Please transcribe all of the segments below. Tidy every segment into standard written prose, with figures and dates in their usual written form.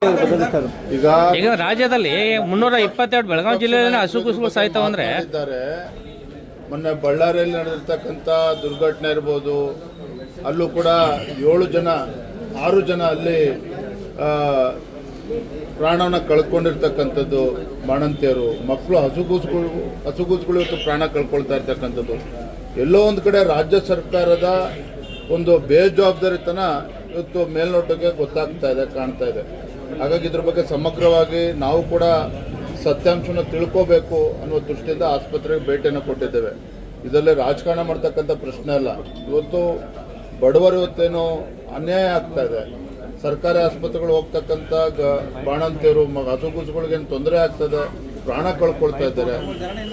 ಈಗ ರಾಜ್ಯದಲ್ಲಿ 322 ಬೆಳಗಾವಿ ಜಿಲ್ಲೆಯಲ್ಲಿ ಹಸುಗಳು ಸಾಯ್ತಾವ ಅಂದ್ರೆ ಮೊನ್ನೆ ಬಳ್ಳಾರಿಯಲ್ಲಿ ನಡೆದಿರ್ತಕ್ಕಂಥ ದುರ್ಘಟನೆ ಇರ್ಬೋದು, ಅಲ್ಲೂ ಕೂಡ 6 ಜನ ಅಲ್ಲಿ ಪ್ರಾಣವನ್ನು ಕಳ್ಕೊಂಡಿರ್ತಕ್ಕಂಥದ್ದು. ಬಾಣಂತಿಯರು, ಮಕ್ಕಳು, ಹಸುಗೂಸುಗಳು ಇವತ್ತು ಪ್ರಾಣ ಕಳ್ಕೊಳ್ತಾ ಇರ್ತಕ್ಕಂಥದ್ದು. ಎಲ್ಲೋ ಒಂದು ಕಡೆ ರಾಜ್ಯ ಸರ್ಕಾರದ ಒಂದು ಬೇಜವಾಬ್ದಾರಿತನ ಇವತ್ತು ಮೇಲ್ನೋಟಕ್ಕೆ ಗೊತ್ತಾಗ್ತಾ ಇದೆ, ಕಾಣ್ತಾ ಇದೆ. ಹಾಗಾಗಿ ಇದ್ರ ಬಗ್ಗೆ ಸಮಗ್ರವಾಗಿ ನಾವು ಕೂಡ ಸತ್ಯಾಂಶನ ತಿಳ್ಕೋಬೇಕು ಅನ್ನೋ ದೃಷ್ಟಿಯಿಂದ ಆಸ್ಪತ್ರೆಗೆ ಭೇಟಿಯನ್ನು ಕೊಟ್ಟಿದ್ದೇವೆ. ಇದರಲ್ಲಿ ರಾಜಕಾರಣ ಮಾಡ್ತಕ್ಕಂಥ ಪ್ರಶ್ನೆ ಅಲ್ಲ. ಇವತ್ತು ಬಡವರು ಇವತ್ತೇನು ಅನ್ಯಾಯ ಆಗ್ತಾ ಇದೆ. ಸರ್ಕಾರಿ ಆಸ್ಪತ್ರೆಗಳು ಹೋಗ್ತಕ್ಕಂಥ ಬಾಣಂತಿಯರು, ಹಸುಗೂಸುಗಳಿಗೇನು ತೊಂದರೆ ಆಗ್ತದೆ, ಪ್ರಾಣ ಕಳ್ಕೊಳ್ತಾ ಇದ್ದಾರೆ.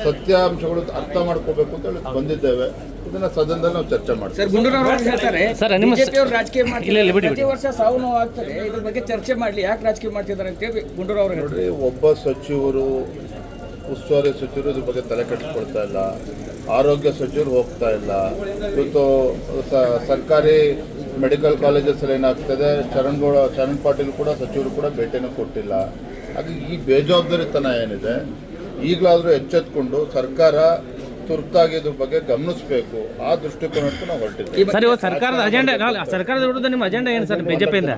ಸತ್ಯಾಂಶಗಳು ಅರ್ಥ ಮಾಡ್ಕೋಬೇಕು ಅಂತ ಹೇಳಿ ಬಂದಿದ್ದೇವೆ. ಇದನ್ನ ಸದನದಲ್ಲಿ ನಾವು ಚರ್ಚೆ ಮಾಡ್ತೀವಿ. ಸರ್, ನಿಮ್ಮ ರಾಜಕೀಯ ಪ್ರತಿ ವರ್ಷ ಸಾವು ನೋವು ಆಗ್ತದೆ, ಇದ್ರ ಬಗ್ಗೆ ಚರ್ಚೆ ಮಾಡಲಿ, ಯಾಕೆ ರಾಜಕೀಯ ಮಾಡ್ತಿದ್ದಾರೆ ಅಂತೇಳಿ ಗುಂಡೂರಾವ್ ಅವರು ನೋಡ್ರಿ, ಒಬ್ಬ ಸಚಿವರು, ಉಸ್ತುವಾರಿ ಸಚಿವರು ಇದ್ರ ಬಗ್ಗೆ ತಲೆ ಕೆಡಿಸ್ಕೊಳ್ತಾ ಇಲ್ಲ. ಆರೋಗ್ಯ ಸಚಿವರು ಹೋಗ್ತಾ ಇಲ್ಲ. ಇವತ್ತು ಸರ್ಕಾರಿ ಮೆಡಿಕಲ್ ಕಾಲೇಜಸ್ ಏನಾಗ್ತದೆ, ಚರಣ್ ಪಾಟೀಲ್ ಕೂಡ ಸಚಿವರು ಕೂಡ ಭೇಟಿಯನ್ನು ಕೊಟ್ಟಿಲ್ಲ. ಹಾಗಾಗಿ ಈ ಬೇಜವಾಬ್ದಾರಿತನ ಏನಿದೆ, ಈಗಲಾದರೂ ಎಚ್ಚೆತ್ಕೊಂಡು ಸರ್ಕಾರ ತುರ್ತಾಗಿ ಇದ್ರ ಬಗ್ಗೆ ಗಮನಿಸಬೇಕು. ಆ ದೃಷ್ಟಿಕೋನಕ್ಕೆ ನಾವು ಹೊರಟಿದ್ದೀವಿ. ಸರ್, ಇವತ್ತು ಸರ್ಕಾರದ ವಿರುದ್ಧ ನಿಮ್ಮ ಅಜೆಂಡಾ ಏನು ಸರ್? ಬಿಜೆಪಿಯಿಂದ